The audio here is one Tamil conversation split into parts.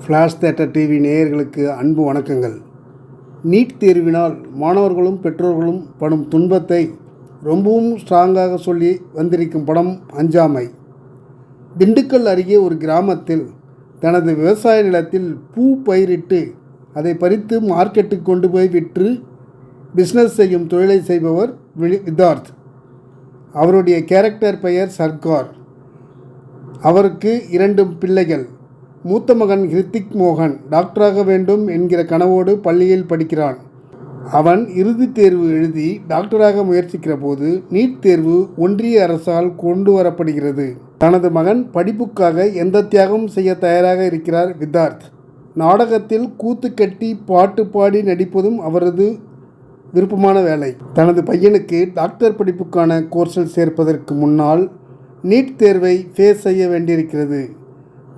ஃப்ளாஷ் தியேட்டர் டிவி நேயர்களுக்கு அன்பு வணக்கங்கள். நீட் தேர்வினால் மாணவர்களும் பெற்றோர்களும் படும் துன்பத்தை ரொம்பவும் ஸ்ட்ராங்காக சொல்லி வந்திருக்கும் படம் அஞ்சாமை. திண்டுக்கல் அருகே ஒரு கிராமத்தில் தனது விவசாய நிலத்தில் பூ பயிரிட்டு அதை பறித்து மார்க்கெட்டுக்கு கொண்டு போய் விற்று பிஸ்னஸ் செய்யும் தொழிலை செய்பவர் விதார்த். அவருடைய கேரக்டர் பெயர் சர்க்கார். அவருக்கு 2 பிள்ளைகள். மூத்த மகன் ஹிருத்திக் மோகன் டாக்டராக வேண்டும் என்கிற கனவோடு பள்ளியில் படிக்கிறான். அவன் இறுதித் தேர்வு எழுதி டாக்டராக முயற்சிக்கிற போது நீட் தேர்வு ஒன்றிய அரசால் கொண்டு வரப்படுகிறது. தனது மகன் படிப்புக்காக எந்த தியாகமும் செய்ய தயாராக இருக்கிறார் விதார்த். நாடகத்தில் கூத்து கட்டி பாட்டு பாடி நடிப்பதும் அவரது விருப்பமான வேலை. தனது பையனுக்கு டாக்டர் படிப்புக்கான கோர்ஸில் சேர்ப்பதற்கு முன்னால் நீட் தேர்வை ஃபேஸ் செய்ய வேண்டியிருக்கிறது.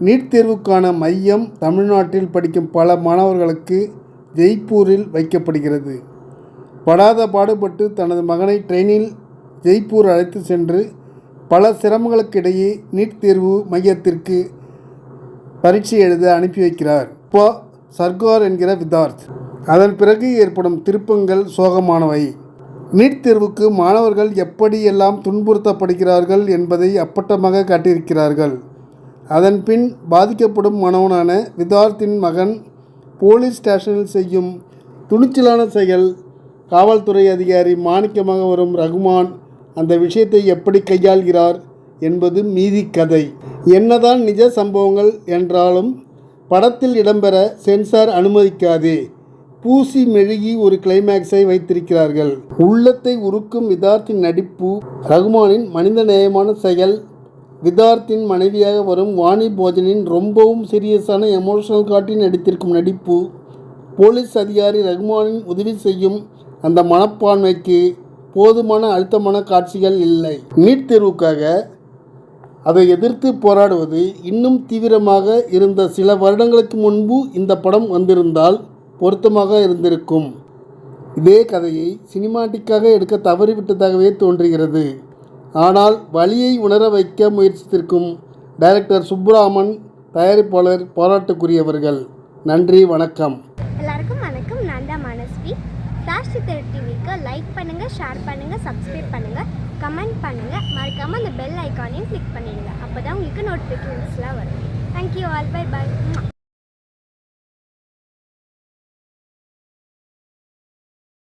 நீட் தேர்வுக்கான மையம் தமிழ்நாட்டில் படிக்கும் பல மாணவர்களுக்கு ஜெய்ப்பூரில் வைக்கப்படுகிறது. படாத பாடுபட்டு தனது மகனை ட்ரெயினில் ஜெய்ப்பூர் அழைத்து சென்று பல சிரமங்களுக்கிடையே நீட் தேர்வு மையத்திற்கு பரீட்சை எழுத அனுப்பி வைக்கிறார் சர்க்கார் என்கிற விதார்த். அதன் பிறகு ஏற்படும் திருப்பங்கள் சோகமானவை. நீட் தேர்வுக்கு மாணவர்கள் எப்படியெல்லாம் துன்புறுத்தப்படுகிறார்கள் என்பதை அப்பட்டமாக காட்டியிருக்கிறார்கள். அதன் பின் பாதிக்கப்படும் மாணவனான விதார்த்தின் மகன் போலீஸ் ஸ்டேஷனில் செய்யும் துணிச்சலான செயல். காவல்துறை அதிகாரி மாணிக்கமாக வரும் ரகுமான் அந்த விஷயத்தை எப்படி கையாள்கிறார் என்பது மீதி கதை. என்னதான் நிஜ சம்பவங்கள் என்றாலும் படத்தில் இடம்பெற சென்சார் அனுமதிக்காதே பூசி மெழுகி ஒரு கிளைமேக்ஸை வைத்திருக்கிறார்கள். உள்ளத்தை உருக்கும் விதார்த்தின் நடிப்பு, ரகுமானின் மனிதநேயமான செயல், விதார்த்தின் மனைவியாக வரும் வாணி போஜனின் ரொம்பவும் சீரியஸான எமோஷனல் காட்டி நடித்திருக்கும் நடிப்பு, போலீஸ் அதிகாரி ரகுமானின் உதவி செய்யும் அந்த மனப்பான்மைக்கு போதுமான அழுத்தமான காட்சிகள் இல்லை. நீட் தேர்வுக்காக அதை எதிர்த்து போராடுவது இன்னும் தீவிரமாக இருந்த சில வருடங்களுக்கு முன்பு இந்த படம் வந்திருந்தால் பொருத்தமாக இருந்திருக்கும். இதே கதையை சினிமாட்டிக்காக எடுக்க தவறிவிட்டதாகவே தோன்றுகிறது. ஆனால் வலியை உணர வைக்க முயற்சித்திருக்கும் டைரக்டர் சுப்புராமன், தயாரிப்பாளர் பாராட்டுக்குரியவர்கள். நன்றி, வணக்கம். எல்லாருக்கும் வணக்கம். நான் தான் மனஸ்வி. ஃப்ளாஷ் தியேட்டர் டிவிக்கு லைக் பண்ணுங்கள், ஷேர் பண்ணுங்கள், சப்ஸ்கிரைப் பண்ணுங்கள், கமெண்ட் பண்ணுங்கள். மறக்காமல் அந்த பெல் ஐக்கானையும் கிளிக் பண்ணிடுங்க. அப்போ தான் உங்களுக்கு நோட்டிஃபிகேஷன்ஸ்லாம் வரும். Thank you all. Bye bye.